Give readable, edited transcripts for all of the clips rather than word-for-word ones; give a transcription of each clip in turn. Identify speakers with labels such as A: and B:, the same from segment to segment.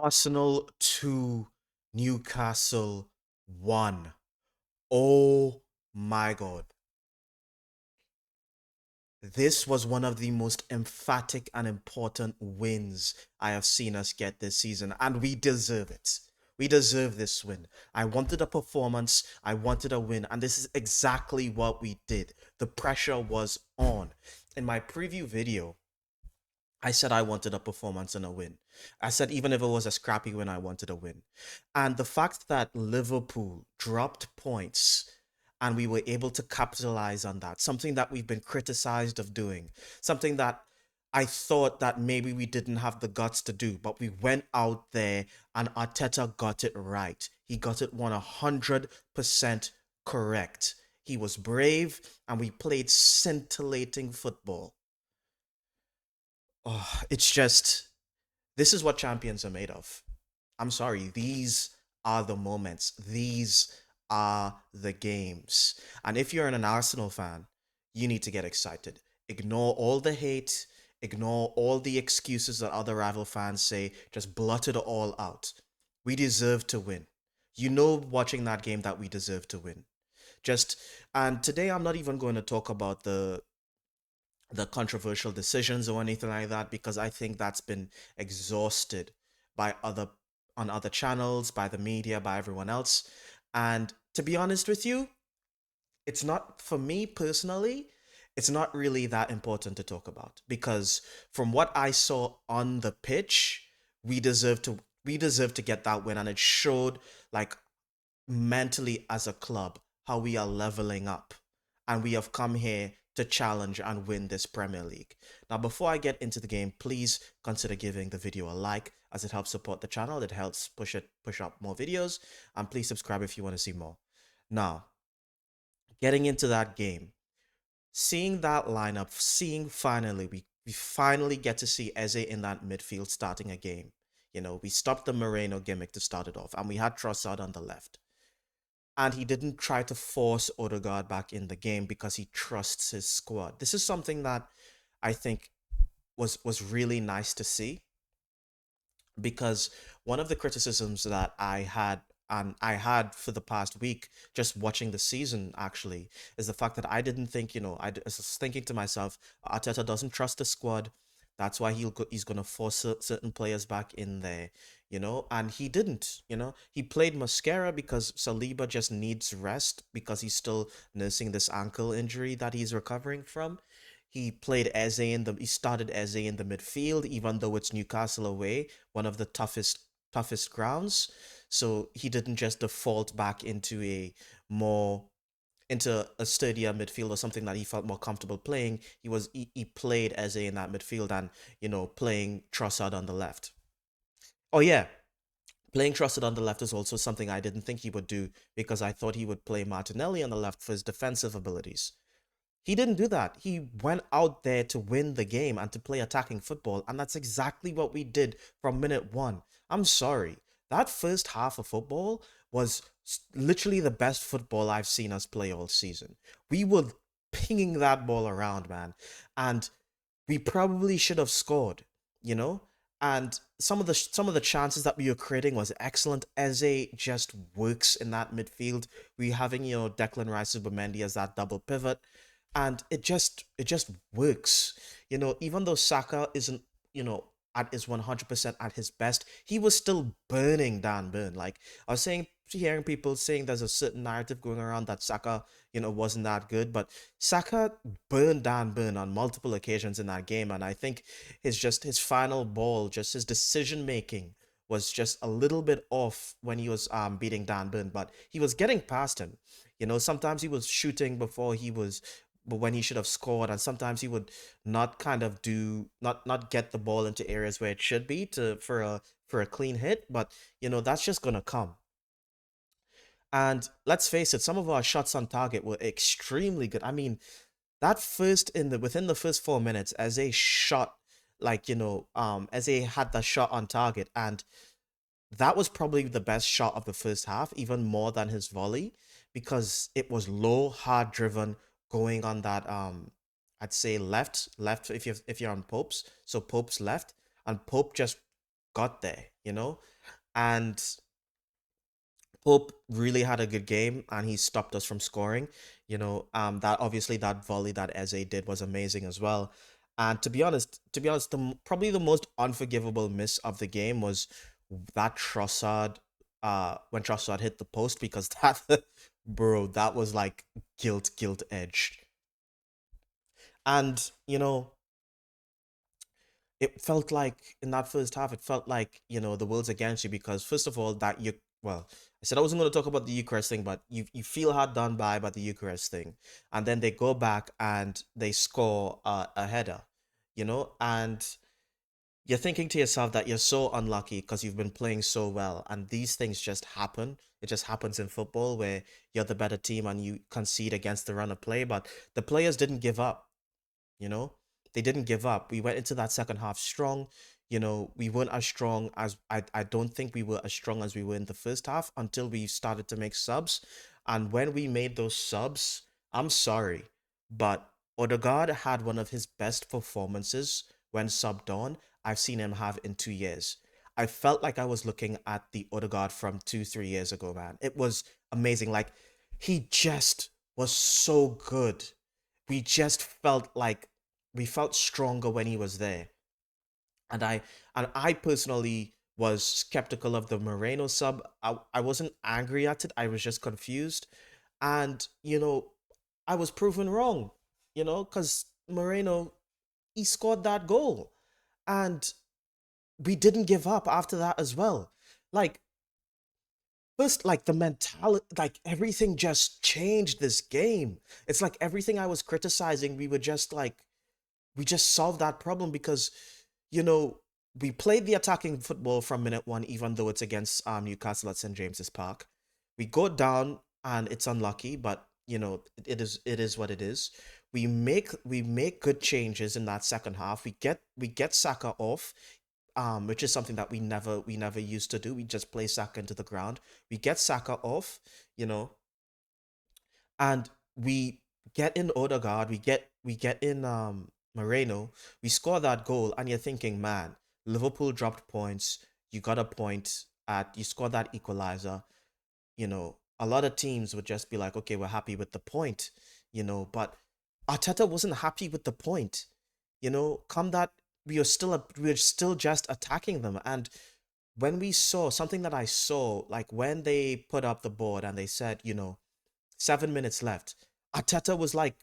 A: Arsenal 2, Newcastle 1. Oh my God. This was one of the most emphatic and important wins I have seen us get this season, and we deserve it. We deserve this win. I wanted a performance, I wanted a win, and this is exactly what we did. The pressure was on. In my preview video, I said I wanted a performance and a win. I said even if it was a scrappy win, I wanted a win. And the fact that Liverpool dropped points and we were able to capitalize on that, something that we've been criticized of doing, something that I thought that maybe we didn't have the guts to do, but we went out there and Arteta got it right. He got it 100% correct. He was brave and we played scintillating football. Oh, it's just this is what champions are made of. I'm sorry, these are the moments. These are the games. And if you're an Arsenal fan, you need to get excited. Ignore all the hate, ignore all the excuses that other rival fans say, just blot it all out. We deserve to win. You know, watching that game that we deserve to win. Just and today I'm not even going to talk about the controversial decisions or anything like that because I think that's been exhausted by other on other channels, by the media, by everyone else. And to be honest with you, it's not for me personally, it's not really that important to talk about because from what I saw on the pitch, we deserve to we deserve to get that win and it showed like mentally as a club how we are leveling up and we have come here to challenge and win this Premier League. Now, before I get into the game, please consider giving the video a like as it helps support the channel. It helps push up more videos, and please subscribe if you want to see more. Now, getting into that game, seeing that lineup, seeing finally we finally get to see Eze in that midfield starting a game. You know, we stopped the Moreno gimmick to start it off, and we had Trossard on the left and he didn't try to force Odegaard back in the game because he trusts his squad. This is something that I think was really nice to see because one of the criticisms that I had for the past week just watching the season actually is the fact that I didn't think, was thinking to myself, Arteta doesn't trust the squad. That's why he's going to force certain players back in there, and he didn't, He played Mascara because Saliba just needs rest because he's still nursing this ankle injury that he's recovering from. He started Eze in the midfield, even though it's Newcastle away, one of the toughest grounds. So he didn't just default back more into a sturdier midfield or something that he felt more comfortable playing. He played Eze in that midfield and playing Trossard on the left. Oh yeah, playing Trossard on the left is also something I didn't think he would do because I thought he would play Martinelli on the left for his defensive abilities. He didn't do that. He went out there to win the game and to play attacking football, and that's exactly what we did from minute one. I'm sorry. That first half of football was literally the best football I've seen us play all season. We were pinging that ball around, man, and we probably should have scored, you know? And some of the chances that we were creating was excellent. Eze just works in that midfield. We having, Declan Rice Zubimendi as that double pivot and it just works. Even though Saka isn't, at his 100% at his best, he was still burning Dan Burn. Like I was saying, hearing people saying there's a certain narrative going around that Saka, wasn't that good, but Saka burned Dan Burn on multiple occasions in that game, and I think his final ball, just his decision making was just a little bit off when he was beating Dan Burn, but he was getting past him. Sometimes he was shooting but when he should have scored, and sometimes he would not kind of do not get the ball into areas where it should be to for a clean hit, but that's just gonna come. And let's face it, some of our shots on target were extremely good. I mean, that first in the within the first 4 minutes, as a shot, like as a had the shot on target, and that was probably the best shot of the first half, even more than his volley, because it was low, hard driven, going on that I'd say left if you're on Pope's, so Pope's left, and Pope just got there, and Pope really had a good game and he stopped us from scoring. That obviously that volley that Eze did was amazing as well. And to be honest, probably the most unforgivable miss of the game was that Trossard, when Trossard hit the post, because that, bro, that was like guilt edged. And it felt like in that first half, it felt like, the world's against you because first of all, well, I said I wasn't going to talk about the Eucharist thing, but you feel hard done by the Eucharist thing. And then they go back and they score a header, and you're thinking to yourself that you're so unlucky because you've been playing so well. And these things just happen. It just happens in football where you're the better team and you concede against the run of play. But the players didn't give up. You know, they didn't give up. We went into that second half strong. We weren't as strong as I don't think we were as strong as we were in the first half until we started to make subs. And when we made those subs, I'm sorry, but Odegaard had one of his best performances when subbed on I've seen him have in 2 years. I felt like I was looking at the Odegaard from 2, 3 years ago, man. It was amazing. Like, he just was so good. We just felt like we felt stronger when he was there. And I personally was skeptical of the Moreno sub. I wasn't angry at it. I was just confused. And, I was proven wrong, because Moreno, he scored that goal. And we didn't give up after that as well. Like, first, like the mentality, like everything just changed this game. It's like everything I was criticizing, we just solved that problem because, you know, we played the attacking football from minute one, even though it's against Newcastle at St James's Park. We go down and it's unlucky, but it is what it is. We make good changes in that second half. We get Saka off, which is something that we never used to do. We just play Saka into the ground. We get Saka off, you know, and we get in Odegaard, we get in Moreno, we score that goal, and you're thinking, man, Liverpool dropped points. You got a point you score that equalizer. A lot of teams would just be like, okay, we're happy with the point, but Arteta wasn't happy with the point. Come that we are still just attacking them, and when we saw something that I saw, like when they put up the board and they said, 7 minutes left. Arteta was like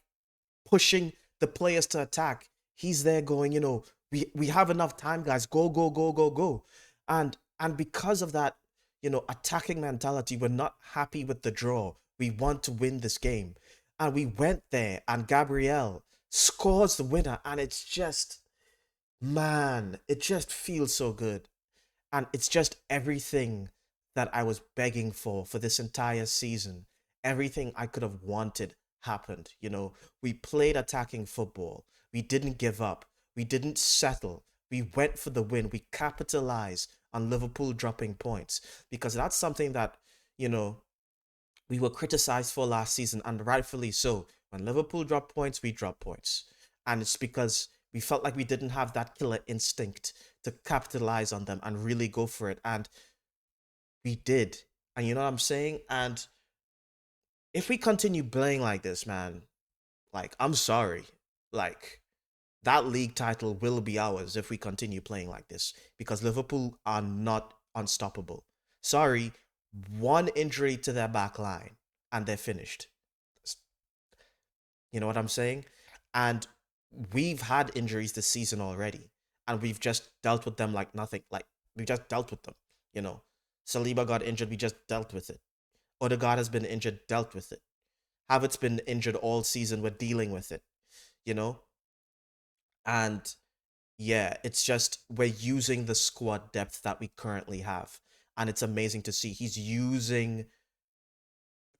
A: pushing the players to attack. He's there going, we have enough time, guys. Go, go, go, go, go. And because of that, attacking mentality, we're not happy with the draw. We want to win this game. And we went there and Gabriel scores the winner. And it's just, man, it just feels so good. And it's just everything that I was begging for this entire season. Everything I could have wanted happened. We played attacking football. We didn't give up. We didn't settle. We went for the win. We capitalized on Liverpool dropping points because that's something that, you know, we were criticized for last season, and rightfully so. When Liverpool dropped points, we dropped points. And it's because we felt like we didn't have that killer instinct to capitalize on them and really go for it. And we did. And you know what I'm saying? And if we continue playing like this, man, like, I'm sorry. Like, that league title will be ours if we continue playing like this because Liverpool are not unstoppable. Sorry, one injury to their back line and they're finished. You know what I'm saying? And we've had injuries this season already, and we've just dealt with them like nothing. Like, we just dealt with them. You know, Saliba got injured, we just dealt with it. Odegaard has been injured, dealt with it. Havertz been injured all season, we're dealing with it. You know, and yeah, it's just we're using the squad depth that we currently have, and it's amazing to see he's using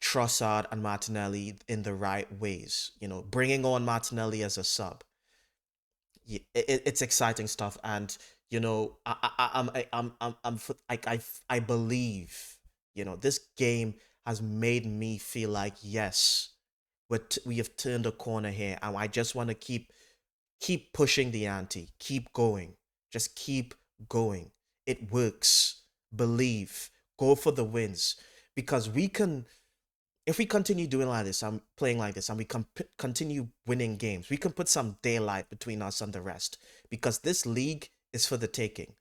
A: Trossard and Martinelli in the right ways. Bringing on Martinelli as a sub. It's exciting stuff, and I believe this game has made me feel like yes, we have turned a corner here, and I just want to keep pushing the ante, keep going, just keep going. It works. Believe. Go for the wins. Because we can, if we continue doing like this, I'm playing like this, and we can continue winning games, we can put some daylight between us and the rest. Because this league is for the taking.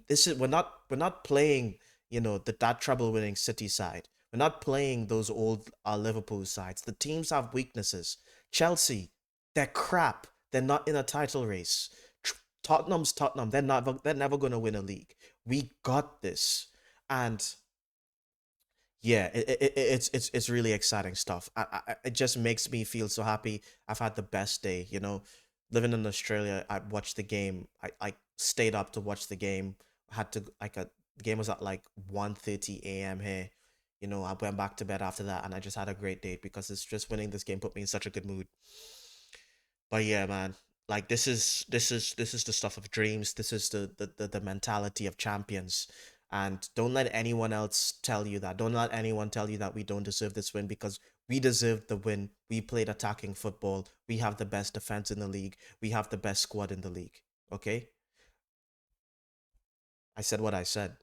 A: This is we're not playing, that trouble winning City side. We're not playing those old Liverpool sides. The teams have weaknesses. Chelsea, they're crap. They're not in a title race. Tottenham's Tottenham. They're never gonna win a league. We got this, and yeah, it's really exciting stuff. It just makes me feel so happy. I've had the best day, living in Australia. I watched the game. I stayed up to watch the game. I had to like a The game was at like 1:30 a.m. here. I went back to bed after that, and I just had a great day because it's just winning this game put me in such a good mood. But yeah, man, like this is the stuff of dreams. This is the mentality of champions. And don't let anyone else tell you that. Don't let anyone tell you that we don't deserve this win, because we deserve the win. We played attacking football. We have the best defense in the league. We have the best squad in the league. Okay? I said what I said.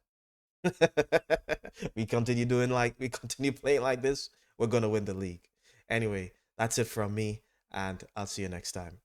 A: We continue playing like this, we're gonna win the league. Anyway, that's it from me, and I'll see you next time.